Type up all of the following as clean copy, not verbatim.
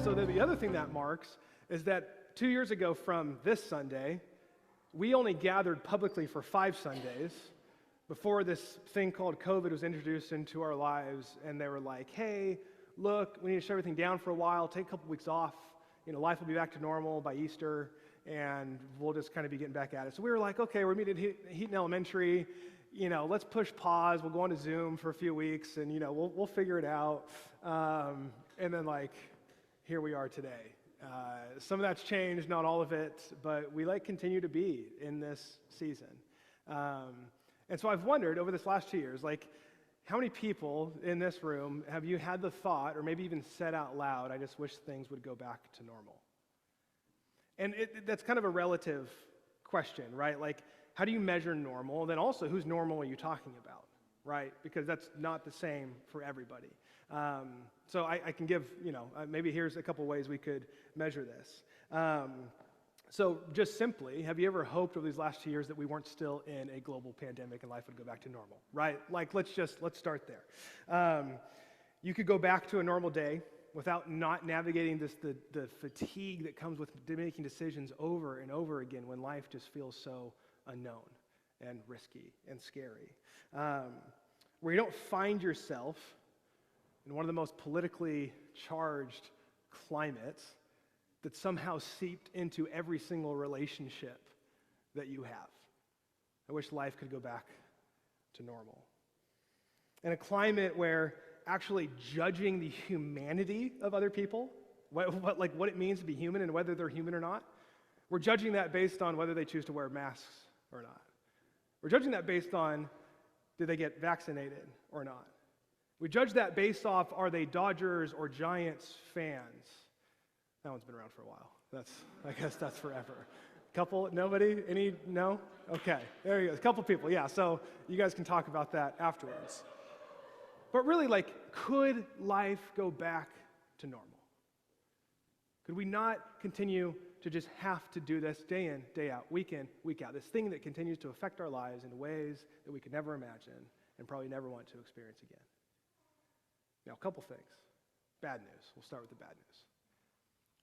so the other thing that marks is that 2 years ago from this Sunday, we only gathered publicly for 5 Sundays before this thing called COVID was introduced into our lives, and they were like, hey, look, we need to shut everything down for a while, take a couple weeks off, life will be back to normal by Easter, and we'll just kind of be getting back at it. So we were like, okay, we're meeting at Heaton Elementary, let's push pause, we'll go on to Zoom for a few weeks, and we'll figure it out. And then here we are today. Some of that's changed, not all of it, but we continue to be in this season. And so I've wondered over this last 2 years, how many people in this room have you had the thought, or maybe even said out loud, I just wish things would go back to normal? And that's kind of a relative question, right? How do you measure normal? And then also, whose normal are you talking about, right? Because that's not the same for everybody. So I can give, maybe here's a couple ways we could measure this. So just simply, have you ever hoped over these last 2 years that we weren't still in a global pandemic and life would go back to normal, right? Let's start there. You could go back to a normal day without not navigating the fatigue that comes with making decisions over and over again when life just feels so unknown and risky and scary. Where you don't find yourself in one of the most politically charged climates that somehow seeped into every single relationship that you have. I wish life could go back to normal. In a climate where actually judging the humanity of other people, what it means to be human and whether they're human or not, we're judging that based on whether they choose to wear masks or not. We're judging that based on did they get vaccinated or not. We judge that based off are they Dodgers or Giants fans. That one's been around for a while. I guess that's forever. Couple, nobody? Any, no? Okay, there you go. A couple people, yeah. So you guys can talk about that afterwards. But really, could life go back to normal? Could we not continue to just have to do this day in, day out, week in, week out, this thing that continues to affect our lives in ways that we could never imagine and probably never want to experience again? Now, a couple things. Bad news. We'll start with the bad news.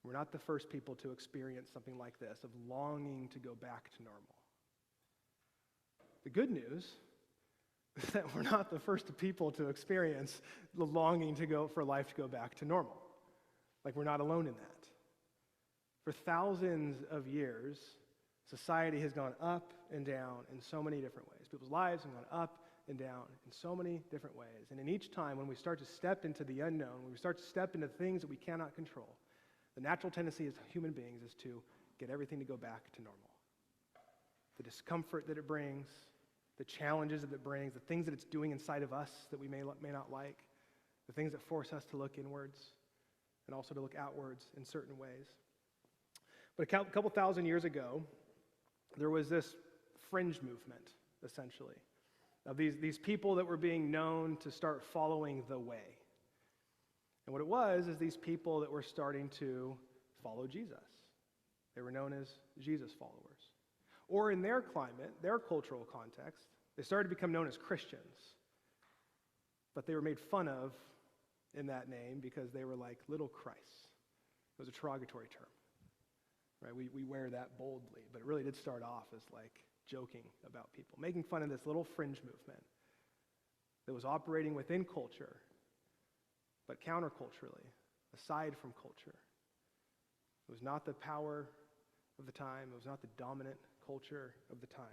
We're not the first people to experience something like this, of longing to go back to normal. The good news is that we're not the first people to experience the longing for life to go back to normal. We're not alone in that. For thousands of years, society has gone up and down in so many different ways. People's lives have gone up and down in so many different ways. And in each time, when we start to step into the unknown, when we start to step into things that we cannot control, the natural tendency as human beings is to get everything to go back to normal. The discomfort that it brings, the challenges that it brings, the things that it's doing inside of us that we may not like, the things that force us to look inwards and also to look outwards in certain ways. But a couple thousand years ago, there was this fringe movement, essentially, of these people that were being known to start following the way. And what it was is these people that were starting to follow Jesus. They were known as Jesus followers. Or in their climate, their cultural context, they started to become known as Christians. But they were made fun of in that name because they were like little Christs. It was a derogatory term. Right? We wear that boldly, but it really did start off as joking about people, making fun of this little fringe movement that was operating within culture, but counterculturally, aside from culture. It was not the power of the time. It was not the dominant culture of the time.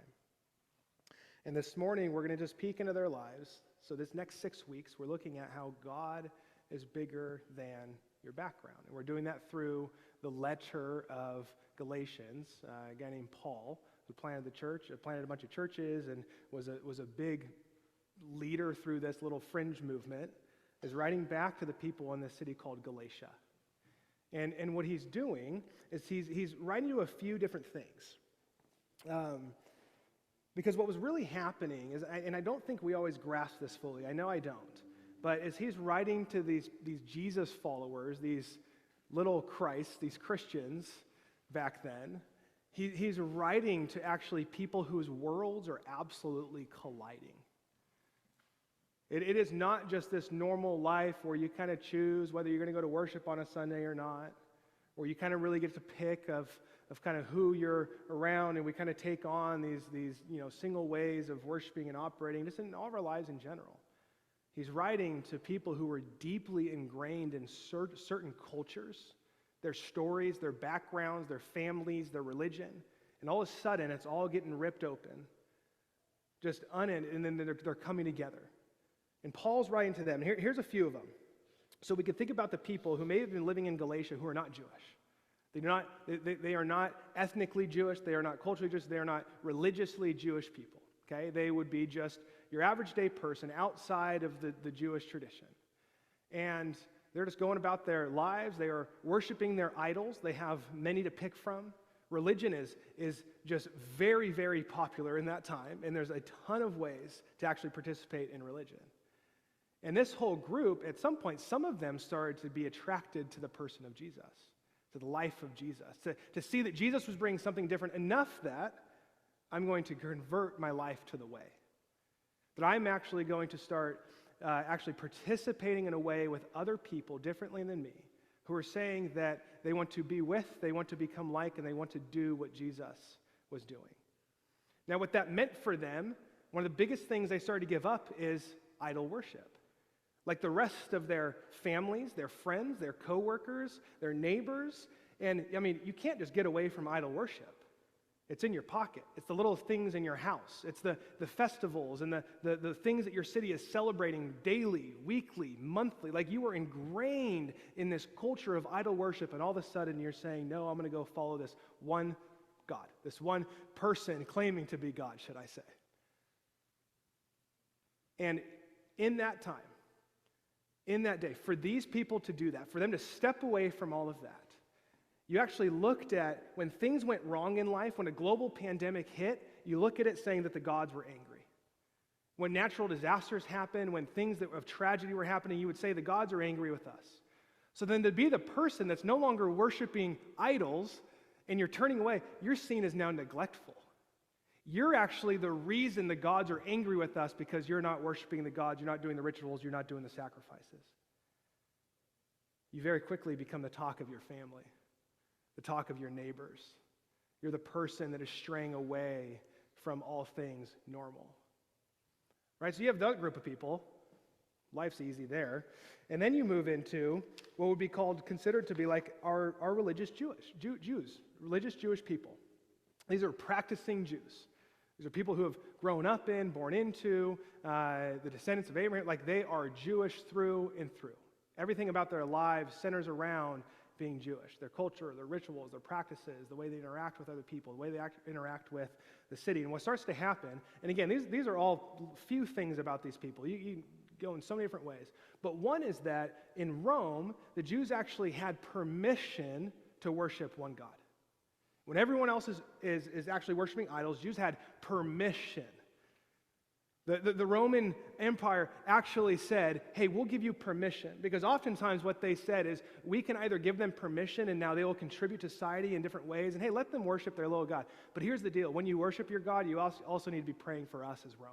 And this morning, we're going to just peek into their lives. So this next 6 weeks, we're looking at how God is bigger than your background. And we're doing that through the letter of Galatians, a guy named Paul, who planted the church, planted a bunch of churches, and was a big leader through this little fringe movement, is writing back to the people in this city called Galatia. And what he's doing is he's writing to a few different things. Because what was really happening is, and I don't think we always grasp this fully, I know I don't, but as he's writing to these Jesus followers, these little Christs, these Christians back then, he's writing to actually people whose worlds are absolutely colliding. It is not just this normal life where you kind of choose whether you're going to go to worship on a Sunday or not, where you kind of really get to pick of kind of who you're around, and we kind of take on these single ways of worshiping and operating just in all of our lives in general. He's writing to people who were deeply ingrained in certain cultures, their stories, their backgrounds, their families, their religion, and all of a sudden it's all getting ripped open, and then they're coming together. And Paul's writing to them. Here's a few of them. So we could think about the people who may have been living in Galatia who are not Jewish. They are not ethnically Jewish. They are not culturally Jewish. They are not religiously Jewish people. Okay? They would be just your average day person outside of the Jewish tradition. And they're just going about their lives. They are worshiping their idols. They have many to pick from. Religion is just very, very popular in that time. And there's a ton of ways to actually participate in religion. And this whole group, at some point, some of them started to be attracted to the person of Jesus, to the life of Jesus, to see that Jesus was bringing something different enough that I'm going to convert my life to the way. That I'm actually going to start actually participating in a way with other people differently than me, who are saying that they want to be with, they want to become like, and they want to do what Jesus was doing. Now, what that meant for them, one of the biggest things they started to give up is idol worship. Like the rest of their families, their friends, their coworkers, their neighbors. And I mean, you can't just get away from idol worship. It's in your pocket. It's the little things in your house. It's the festivals and the things that your city is celebrating daily, weekly, monthly. Like you are ingrained in this culture of idol worship, and all of a sudden you're saying, no, I'm going to go follow this one God, this one person claiming to be God, should I say. And in that time, in that day, for these people to do that, for them to step away from all of that, you actually looked at when things went wrong in life, when a global pandemic hit, you look at it saying that the gods were angry. When natural disasters happened, when things of tragedy were happening, you would say the gods are angry with us. So then to be the person that's no longer worshiping idols and you're turning away, you're seen as now neglectful. You're actually the reason the gods are angry with us because you're not worshiping the gods, you're not doing the rituals, you're not doing the sacrifices. You very quickly become the talk of your family, the talk of your neighbors. You're the person that is straying away from all things normal. Right? So you have that group of people. Life's easy there. And then you move into what would be considered to be like our religious Jews, religious Jewish people. These are practicing Jews. These are people who have grown up in, born into, the descendants of Abraham. Like they are Jewish through and through. Everything about their lives centers around being Jewish. Their culture, their rituals, their practices, the way they interact with other people, the way they interact with the city. And what starts to happen, and again, these are all few things about these people. You go in so many different ways. But one is that in Rome, the Jews actually had permission to worship one God. When everyone else is actually worshiping idols, Jews had permission. The Roman Empire actually said, hey, we'll give you permission. Because oftentimes what they said is, we can either give them permission and now they will contribute to society in different ways, and hey, let them worship their little God. But here's the deal. When you worship your God, you also need to be praying for us as Rome.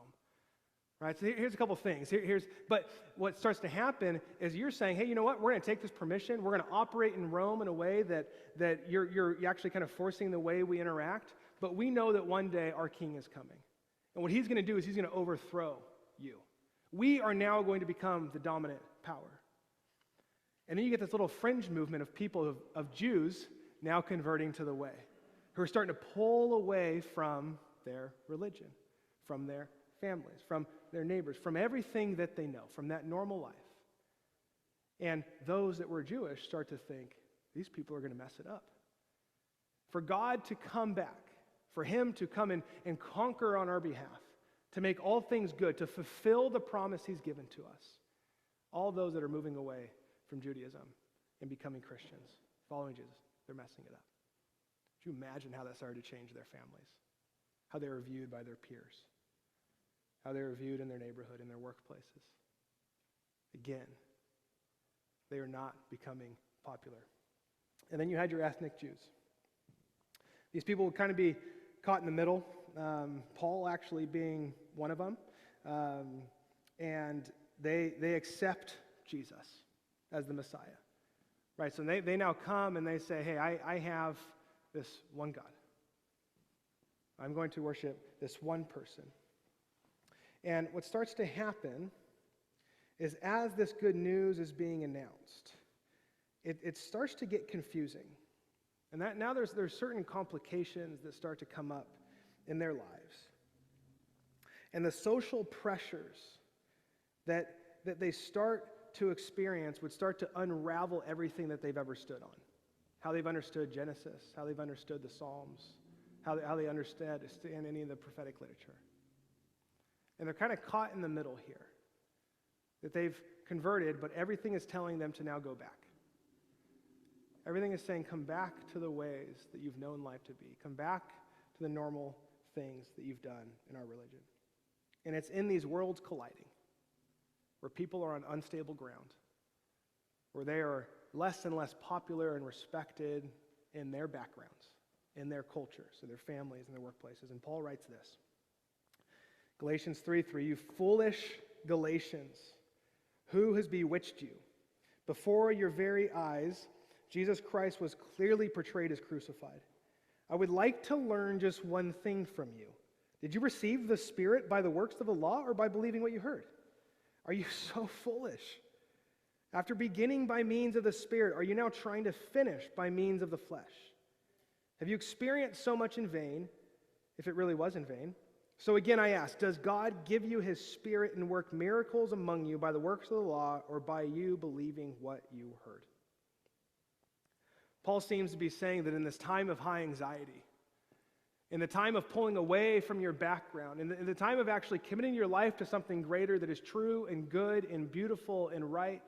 Right? So here's a couple things. But what starts to happen is you're saying, hey, you know what? We're going to take this permission. We're going to operate in Rome in a way that you're actually kind of forcing the way we interact. But we know that one day our king is coming. And what he's going to do is he's going to overthrow you. We are now going to become the dominant power. And then you get this little fringe movement of people, of Jews, now converting to the way, who are starting to pull away from their religion, from their families, from their neighbors, from everything that they know, from that normal life. And those that were Jewish start to think, these people are going to mess it up. For God to come back, for him to come and conquer on our behalf, to make all things good, to fulfill the promise he's given to us. All those that are moving away from Judaism and becoming Christians, following Jesus, they're messing it up. Could you imagine how that started to change their families? How they were viewed by their peers? How they were viewed in their neighborhood, in their workplaces? Again, they are not becoming popular. And then you had your ethnic Jews. These people would kind of be caught in the middle, Paul actually being one of them. And they accept Jesus as the Messiah. Right, so they now come and they say, hey, I have this one God. I'm going to worship this one person. And what starts to happen is as this good news is being announced, it starts to get confusing. And that now there's certain complications that start to come up in their lives. And the social pressures that they start to experience would start to unravel everything that they've ever stood on. How they've understood Genesis, how they've understood the Psalms, how they understand any of the prophetic literature. And they're kind of caught in the middle here. That they've converted, but everything is telling them to now go back. Everything is saying, come back to the ways that you've known life to be. Come back to the normal things that you've done in our religion. And it's in these worlds colliding, where people are on unstable ground, where they are less and less popular and respected in their backgrounds, in their cultures, in their families, in their workplaces. And Paul writes this, Galatians 3:3, you foolish Galatians, who has bewitched you? Before your very eyes, Jesus Christ was clearly portrayed as crucified. I would like to learn just one thing from you. Did you receive the Spirit by the works of the law or by believing what you heard? Are you so foolish? After beginning by means of the Spirit, are you now trying to finish by means of the flesh? Have you experienced so much in vain, if it really was in vain? So again I ask, does God give you his Spirit and work miracles among you by the works of the law or by you believing what you heard? Paul seems to be saying that in this time of high anxiety, in the time of pulling away from your background, in the time of actually committing your life to something greater that is true and good and beautiful and right,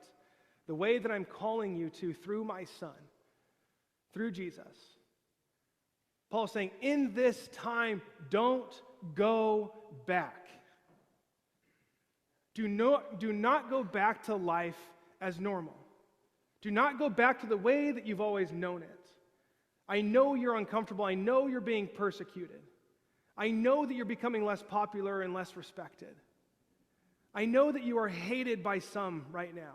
the way that I'm calling you to through my Son, through Jesus. Paul's saying, in this time, don't go back. Do not go back to life as normal. Do not go back to the way that you've always known it. I know you're uncomfortable. I know you're being persecuted. I know that you're becoming less popular and less respected. I know that you are hated by some right now.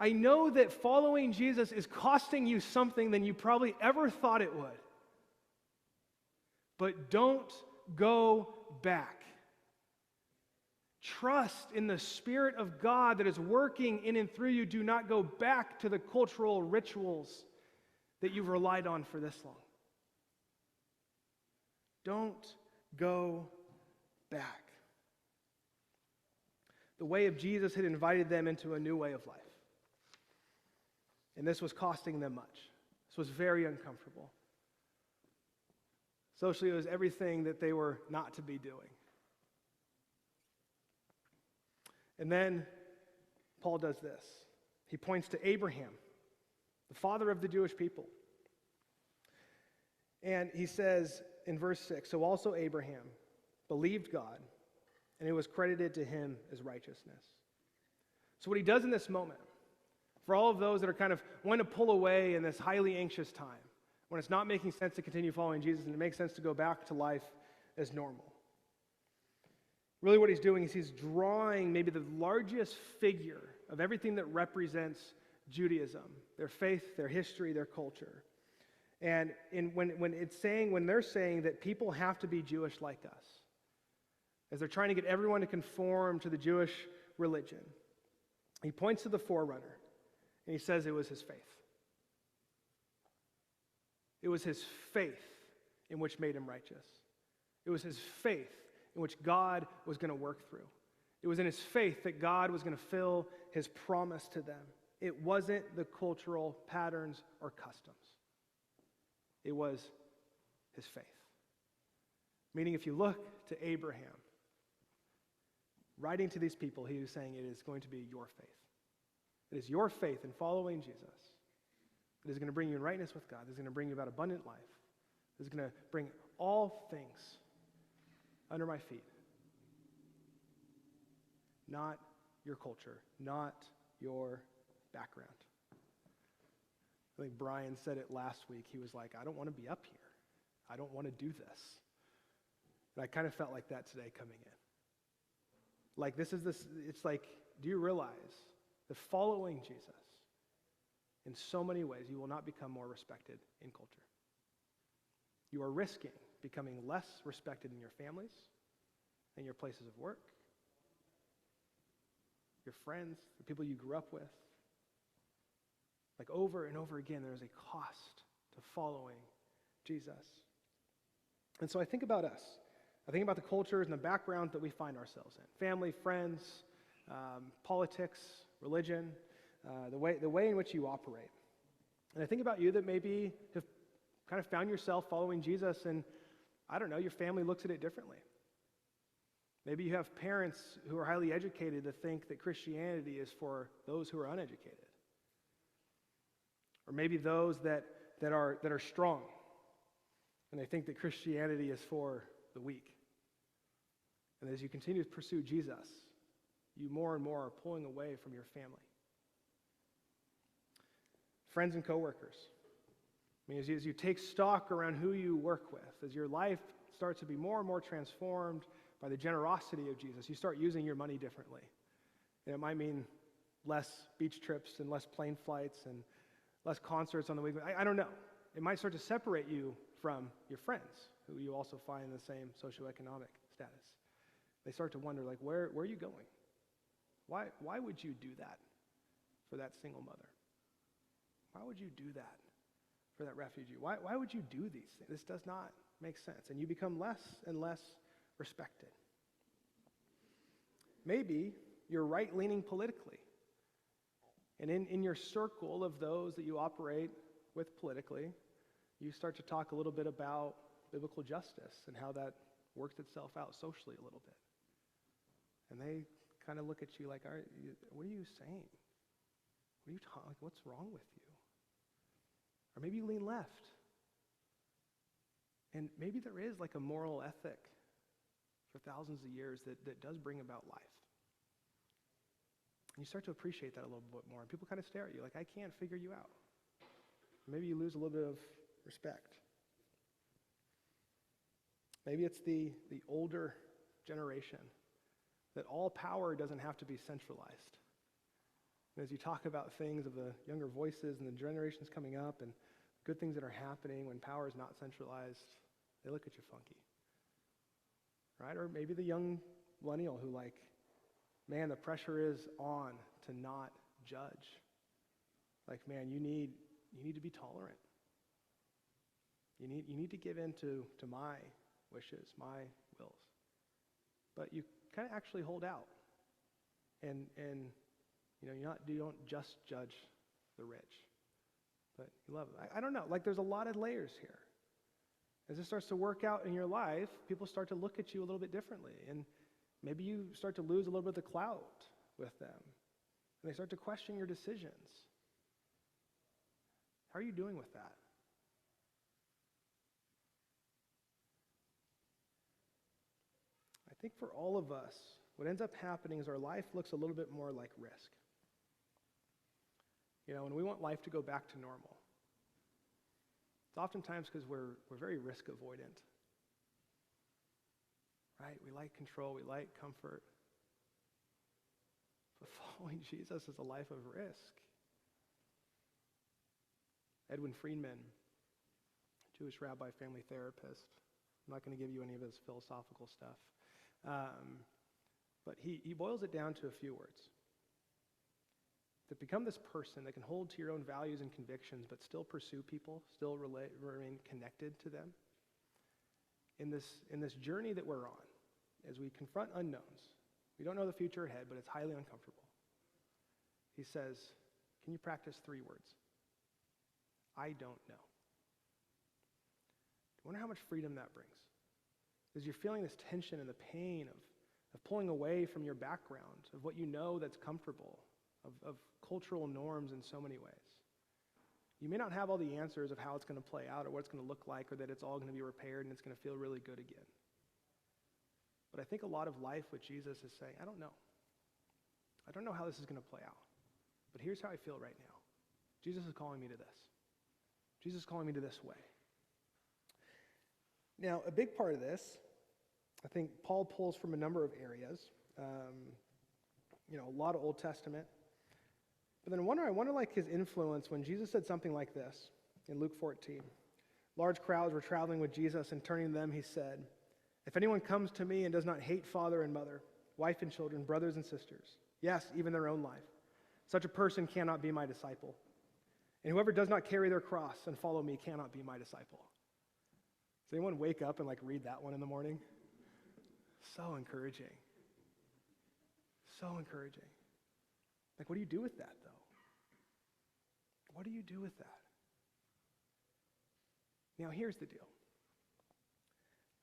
I know that following Jesus is costing you something than you probably ever thought it would. But don't go back. Trust in the Spirit of God that is working in and through you. Do not go back to the cultural rituals that you've relied on for this long. Don't go back. The way of Jesus had invited them into a new way of life. And this was costing them much. This was very uncomfortable. Socially, it was everything that they were not to be doing. And then Paul does this. He points to Abraham, the father of the Jewish people. And he says in verse 6, so also Abraham believed God, and it was credited to him as righteousness. So what he does in this moment, for all of those that are kind of want to pull away in this highly anxious time, when it's not making sense to continue following Jesus and it makes sense to go back to life as normal. Really what he's doing is he's drawing maybe the largest figure of everything that represents Judaism, their faith, their history, their culture. And when they're saying that people have to be Jewish like us, as they're trying to get everyone to conform to the Jewish religion, he points to the forerunner and he says it was his faith. It was his faith in which made him righteous. It was his faith in which God was going to work through. It was in his faith that God was going to fill his promise to them. It wasn't the cultural patterns or customs. It was his faith. Meaning if you look to Abraham, writing to these people, he was saying it is going to be your faith. It is your faith in following Jesus. It is going to bring you in rightness with God. It is going to bring you about abundant life. It is going to bring all things under my feet. Not your culture, not your background. I think Brian said it last week. He was like, I don't want to be up here. I don't want to do this. And I kind of felt like that today coming in. Like it's like, do you realize that following Jesus, in so many ways, you will not become more respected in culture. You are risking becoming less respected in your families, in your places of work, your friends, the people you grew up with. Like over and over again, there is a cost to following Jesus. And so I think about us. I think about the cultures and the backgrounds that we find ourselves in. Family, friends, politics, religion, the way in which you operate. And I think about you that maybe have kind of found yourself following Jesus, and I don't know, your family looks at it differently. Maybe you have parents who are highly educated that think that Christianity is for those who are uneducated. Or maybe those that are strong, and they think that Christianity is for the weak. And as you continue to pursue Jesus, you more and more are pulling away from your family. Friends and coworkers. I mean, as you take stock around who you work with, as your life starts to be more and more transformed by the generosity of Jesus, you start using your money differently. And it might mean less beach trips and less plane flights and less concerts on the weekend. I don't know. It might start to separate you from your friends, who you also find in the same socioeconomic status. They start to wonder, like, where are you going? Why would you do that for that single mother? Why would you do that for that refugee? Why would you do these things? This does not make sense. And you become less and less respected. Maybe you're right-leaning politically. And in your circle of those that you operate with politically, you start to talk a little bit about biblical justice and how that works itself out socially a little bit. And they kind of look at you like, what are you saying? What are you talking? What's wrong with you? Or maybe you lean left. And maybe there is like a moral ethic for thousands of years that does bring about life. And you start to appreciate that a little bit more. And people kind of stare at you like, I can't figure you out. Maybe you lose a little bit of respect. Maybe it's the older generation, that all power doesn't have to be centralized. And as you talk about things of the younger voices and the generations coming up and good things that are happening when power is not centralized, they look at you funky. Right? Or maybe the young millennial who like, man, the pressure is on to not judge. Like, man, you need to be tolerant. You need to give in to my wishes, my wills. But you kind of actually hold out. And you don't just judge the rich, but you love them. I don't know. Like, there's a lot of layers here. As it starts to work out in your life, people start to look at you a little bit differently. And maybe you start to lose a little bit of the clout with them. And they start to question your decisions. How are you doing with that? I think for all of us, what ends up happening is our life looks a little bit more like risk. And we want life to go back to normal. It's oftentimes because we're very risk avoidant. Right? We like control, we like comfort. But following Jesus is a life of risk. Edwin Friedman, Jewish rabbi, family therapist. I'm not going to give you any of his philosophical stuff. But he boils it down to a few words. To become this person that can hold to your own values and convictions, but still pursue people, still remain connected to them. In this journey that we're on, as we confront unknowns, we don't know the future ahead, but it's highly uncomfortable. He says, can you practice 3 words? I don't know. I wonder how much freedom that brings. As you're feeling this tension and the pain of pulling away from your background, of what you know that's comfortable, of cultural norms in so many ways. You may not have all the answers of how it's going to play out or what it's going to look like or that it's all going to be repaired and it's going to feel really good again. But I think a lot of life with Jesus is saying, I don't know. I don't know how this is going to play out. But here's how I feel right now. Jesus is calling me to this. Jesus is calling me to this way. Now, a big part of this, I think Paul pulls from a number of areas. A lot of Old Testament. But then I wonder like his influence when Jesus said something like this in Luke 14. Large crowds were traveling with Jesus, and turning to them, he said, "If anyone comes to me and does not hate father and mother, wife and children, brothers and sisters, yes, even their own life, such a person cannot be my disciple. And whoever does not carry their cross and follow me cannot be my disciple." Does anyone wake up and like read that one in the morning? So encouraging. So encouraging. Like, what do you do with that, though? What do you do with that? Now, here's the deal.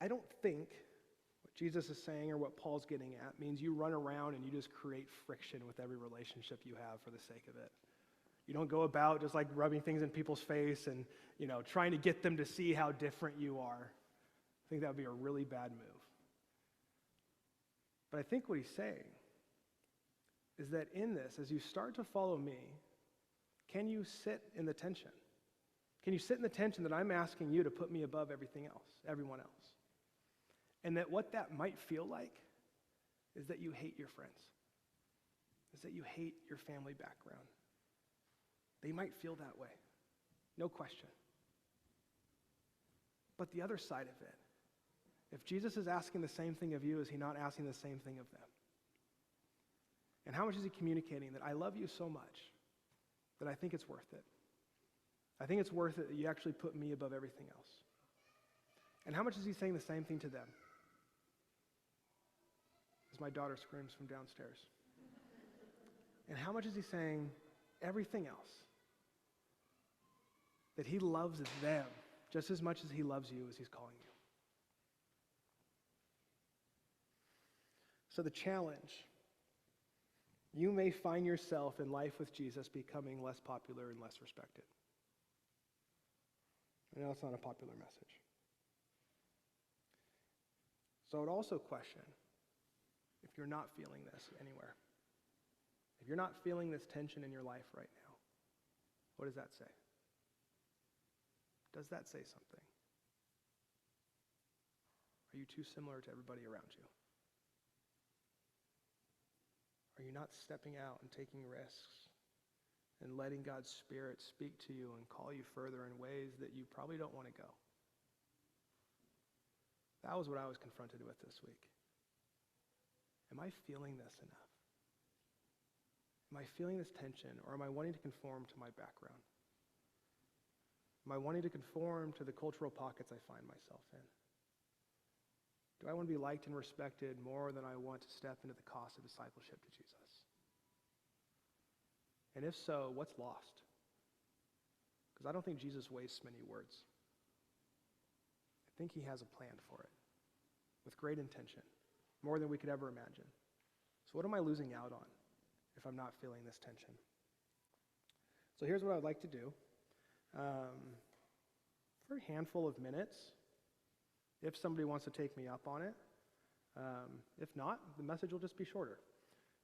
I don't think what Jesus is saying or what Paul's getting at means you run around and you just create friction with every relationship you have for the sake of it. You don't go about just like rubbing things in people's face and, trying to get them to see how different you are. I think that would be a really bad move. But I think what he's saying is that in this, as you start to follow me, can you sit in the tension? Can you sit in the tension that I'm asking you to put me above everything else, everyone else? And that what that might feel like is that you hate your friends, is that you hate your family background. They might feel that way, no question. But the other side of it, if Jesus is asking the same thing of you, is he not asking the same thing of them? And how much is he communicating that I love you so much that I think it's worth it? I think it's worth it that you actually put me above everything else. And how much is he saying the same thing to them? As my daughter screams from downstairs. And how much is he saying everything else? That he loves them just as much as he loves you as he's calling you. So the challenge, you may find yourself in life with Jesus becoming less popular and less respected. I know it's not a popular message. So I would also question if you're not feeling this anywhere. If you're not feeling this tension in your life right now, what does that say? Does that say something? Are you too similar to everybody around you? Are you not stepping out and taking risks and letting God's Spirit speak to you and call you further in ways that you probably don't want to go? That was what I was confronted with this week. Am I feeling this enough? Am I feeling this tension, or am I wanting to conform to my background? Am I wanting to conform to the cultural pockets I find myself in? Do I want to be liked and respected more than I want to step into the cost of discipleship to Jesus? And if so, what's lost? Because I don't think Jesus wastes many words. I think he has a plan for it, with great intention, more than we could ever imagine. So what am I losing out on if I'm not feeling this tension? So here's what I'd like to do. For a handful of minutes, if somebody wants to take me up on it. If not, the message will just be shorter.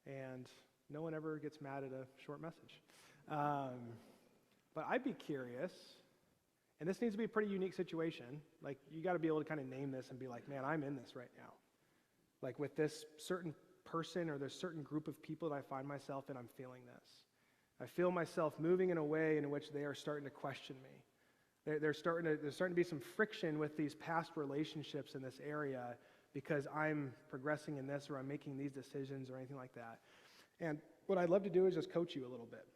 And no one ever gets mad at a short message. But I'd be curious, and this needs to be a pretty unique situation. Like, you got to be able to kind of name this and be like, man, I'm in this right now. Like, with this certain person or this certain group of people that I find myself in, I'm feeling this. I feel myself moving in a way in which they are starting to question me. There's starting to be some friction with these past relationships in this area because I'm progressing in this, or I'm making these decisions or anything like that. And what I'd love to do is just coach you a little bit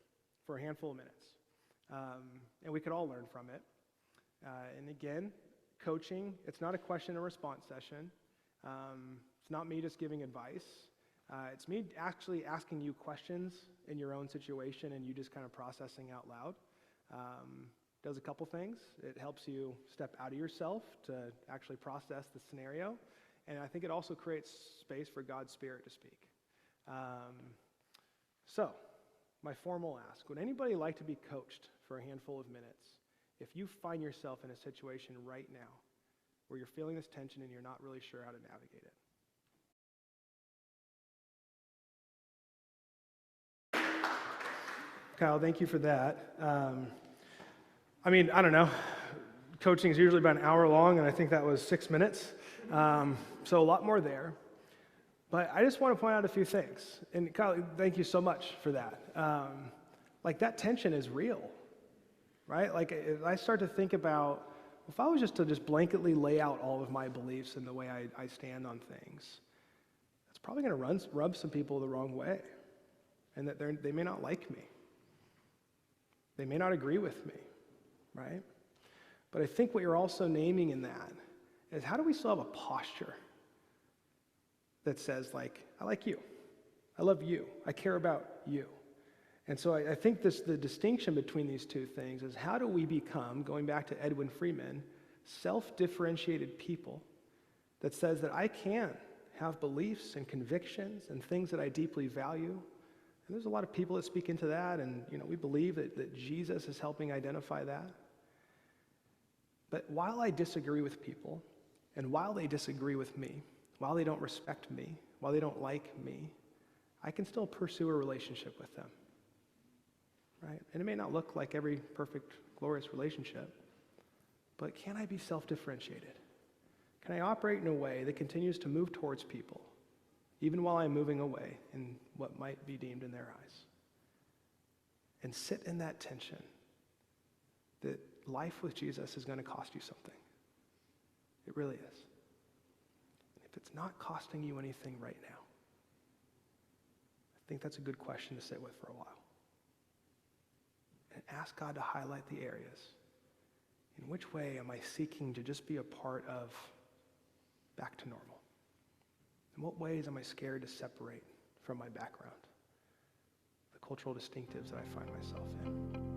for a handful of minutes. And we could all learn from it. And again, coaching, it's not a question and response session. It's not me just giving advice. It's me actually asking you questions in your own situation and you just kind of processing out loud. Does a couple things. It helps you step out of yourself to actually process the scenario. And I think it also creates space for God's Spirit to speak. So, my formal ask, would anybody like to be coached for a handful of minutes if you find yourself in a situation right now where you're feeling this tension and you're not really sure how to navigate it? Kyle, thank you for that. I don't know. Coaching is usually about an hour long, and I think that was 6 minutes. So a lot more there. But I just want to point out a few things. And Kyle, thank you so much for that. Like that tension is real, right? Like if I start to think about, if I was just to just blanketly lay out all of my beliefs and the way I stand on things, that's probably going to rub some people the wrong way. And that they may not like me. They may not agree with me, right? But I think what you're also naming in that is, how do we still have a posture that says, like, I like you, I love you, I care about you? And so I think the distinction between these two things is, how do we become, going back to Edwin Freeman, self-differentiated people that says that I can have beliefs and convictions and things that I deeply value. And there's a lot of people that speak into that, and we believe that Jesus is helping identify that. But while I disagree with people, and while they disagree with me, while they don't respect me, while they don't like me, I can still pursue a relationship with them, right? And it may not look like every perfect, glorious relationship, but can I be self-differentiated? Can I operate in a way that continues to move towards people, even while I'm moving away in what might be deemed in their eyes? And sit in that tension that life with Jesus is going to cost you something. It really is. If it's not costing you anything right now, I think that's a good question to sit with for a while. And ask God to highlight the areas. In which way am I seeking to just be a part of back to normal? In what ways am I scared to separate from my background, the cultural distinctives that I find myself in?